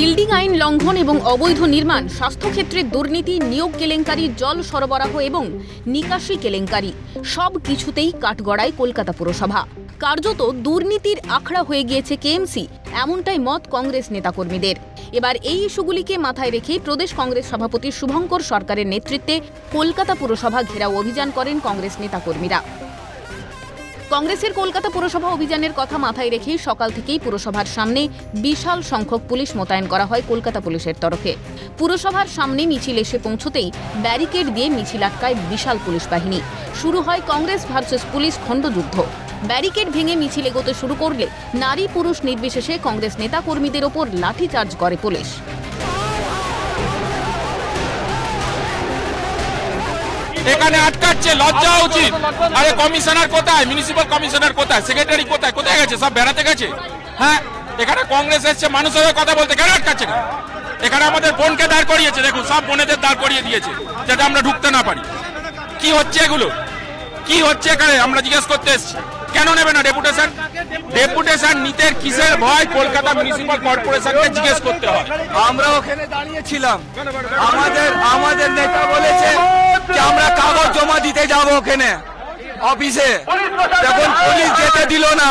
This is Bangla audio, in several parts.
বিল্ডিং আইন লঙ্ঘন এবং অবৈধ নির্মাণ, স্বাস্থ্যক্ষেত্রে দুর্নীতি, নিয়োগ কেলেঙ্কারি, জল সরবরাহ এবং নিকাশি কেলেঙ্কারি সব কিছুতেই কাঠগড়ায় কলকাতা পুরসভা। কার্যত দুর্নীতির আখড়া হয়ে গিয়েছে কেএমসি, এমনটাই মত কংগ্রেস নেতাকর্মীদের। এবার এই ইস্যুগুলিকে মাথায় রেখে প্রদেশ কংগ্রেস সভাপতি শুভঙ্কর সরকারের নেতৃত্বে কলকাতা পুরসভা ঘেরাও অভিযান করেন কংগ্রেস নেতাকর্মীরা। কংগ্রেসের কলকাতা পুরসভা অভিযানের কথা মাথায় রেখে সকাল থেকেই পুরসভার সামনে বিশাল সংখ্যক পুলিশ মোতায়েন করা হয় কলকাতা পুলিশের তরফে। পুরসভার সামনে মিছিল এসে পৌঁছতেই ব্যারিকেড দিয়ে মিছিল আটকায় বিশাল পুলিশ বাহিনী। শুরু হয় কংগ্রেস ভার্সেস পুলিশ খণ্ডযুদ্ধ। ব্যারিকেড ভেঙে মিছিল এগোতে শুরু করলে নারী পুরুষ নির্বিশেষে কংগ্রেস নেতাকর্মীদের ওপর লাঠিচার্জ করে পুলিশ। এখানে আটকাচ্ছে, লজ্জা উচিত। আরে কমিশনার কোথায়, মিউনিসিপাল কমিশনার কোথায়, সেক্রেটারি কোথায়, কোথায় গেছে? সব বেড়াতে গেছে। হ্যাঁ, এখানে কংগ্রেস এসছে মানুষের কথা বলতে, কেন আটকাচ্ছে না? এখানে আমাদের বোনকে দাঁড় করিয়েছে, দেখুন সব বোনেদের দাঁড় করিয়ে দিয়েছে যাতে আমরা ঢুকতে না পারি। কি হচ্ছে এগুলো? কি হচ্ছে এখানে? আমরা জিজ্ঞেস করতে এসছি, কেন নেবে না ডেপুটেশন? ডেপুটেশন নিতে কিসের ভয়? কলকাতা মিউনিসিপাল কর্পোরেশনকে জিজ্ঞেস করতে হয়। আমরা ওখানে দাঁড়িয়েছিলাম, আমাদের নেতা বলেছে যে আমরা কাগজ জমা দিতে যাব ওখানে অফিসে, যখন পুলিশ যেতে দিল না।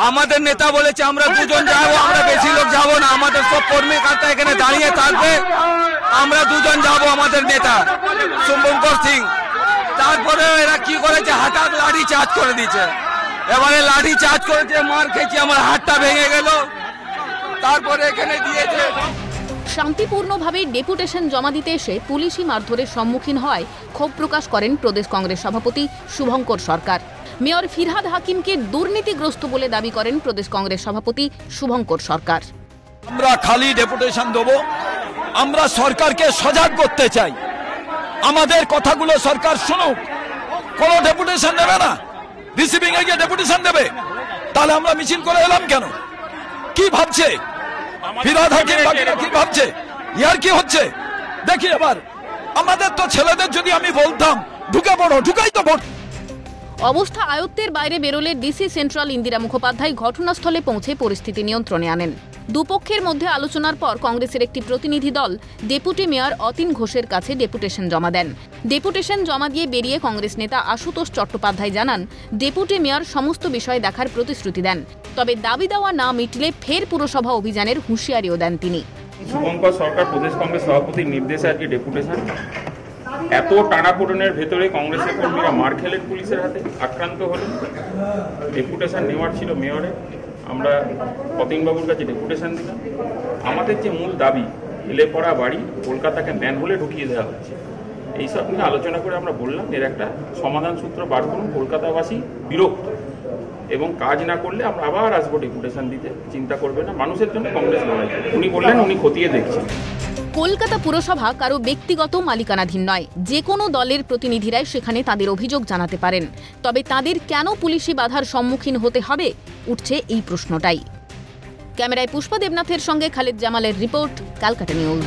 আমাদের নেতা বলেছে আমরা দুজন যাবো, আমরা বেশি লোক যাবো না, আমাদের সব কর্মী কর্তা এখানে দাঁড়িয়ে থাকবে, আমরা দুজন যাবো, আমাদের নেতা শুভঙ্কর সিং। তারপরে এরা কি করেছে, হঠাৎ লাঠি চার্জ করে দিয়েছে। এবারে লাঠি চার্জ করেছে, মার খেয়েছি, আমার হাতটা ভেঙে গেল। তারপরে এখানে দিয়েছে। শান্তিপূর্ণভাবে ডেপুটেশন জমা দিতে এসে পুলিশি মারধরের সম্মুখীন হয় ক্ষোভ প্রকাশ করেন প্রদেশ কংগ্রেস সভাপতি শুভঙ্কর সরকার। মেয়র ফিরহাদ হাকিমকে দুর্নীতিগ্রস্ত বলে দাবি করেন প্রদেশ কংগ্রেস সভাপতি শুভঙ্কর সরকার। আমরা খালি ডেপুটেশন দেবো, আমরা সরকারকে সজাগ করতে চাই, আমাদের কথাগুলো সরকার শুনুক। কোন ডেপুটেশন দেবে না, রিসিভিং এ গিয়ে ডেপুটেশন দেবে, তাহলে আমরা মিছিল করে এলাম কেন? কি ভাবছে ফিরহাদ হাকিম, বাকিরা কি ভাবছে? ইয়ার কি হচ্ছে দেখি। এবার আমাদের তো ছেলেদের যদি আমি বলতাম ঢুকে পড়ো, ঢুকাই তো ভোট। অবস্থা আয়ত্তের বাইরে বেরোলে ডিসি সেন্ট্রাল ইন্দিরা মুখোপাধ্যায় ঘটনাস্থলে পৌঁছে পরিস্থিতি নিয়ন্ত্রণে আনেন। দুপক্ষের মধ্যে আলোচনার পর কংগ্রেসের একটি প্রতিনিধি দল ডেপুটি মেয়র অতীন ঘোষের কাছে ডেপুটেশন জমা দেন। ডেপুটেশন জমা দিয়ে বেরিয়ে কংগ্রেস নেতা আশুতোষ চট্টোপাধ্যায় জানান, ডেপুটি মেয়র সমস্ত বিষয় দেখার প্রতিশ্রুতি দেন, তবে দাবি দেওয়া না মিটলে ফের পুরসভা অভিযানের হুঁশিয়ারিও দেন তিনি। শুভঙ্কর সরকার প্রদেশ কংগ্রেস সভাপতির নির্দেশে আজকে ডেপুটেশন। এত টানাপোড়েনের ভেতরে কংগ্রেসের কর্মীরা মার খেলেন, পুলিশের হাতে আক্রান্ত হলেন। ডেপুটেশন নেওয়ার ছিল মেয়রে, আমরা অতীনবাবুর কাছে ডেপুটেশন দিলাম। আমাদের যে মূল দাবি, হেলে পড়া বাড়ি কলকাতাকে ম্যানহোলে ঢুকিয়ে দেওয়া হচ্ছে, এইসব নিয়ে আলোচনা করে আমরা বললাম এর একটা সমাধান সূত্র বার করুন। কলকাতাবাসী বিরক্ত এবং কাজ না করলে আমরা আবার আসবো ডেপুটেশন দিতে, চিন্তা করবে না, মানুষের জন্য কংগ্রেস লড়াই। উনি বললেন উনি খতিয়ে দেখছেন। কলকাতা পুরসভা কারো ব্যক্তিগত মালিকানাধীন নয়, যে কোনো দলের প্রতিনিধিরাই সেখানে তাদের অভিযোগ জানাতে পারেন। তবে তাদের কেন পুলিশি বাধার সম্মুখীন হতে হবে, উঠছে এই প্রশ্নটাই। ক্যামেরায় পুষ্পা দেবনাথের সঙ্গে খালিদ জামালের রিপোর্ট, ক্যালকাটা নিউজ।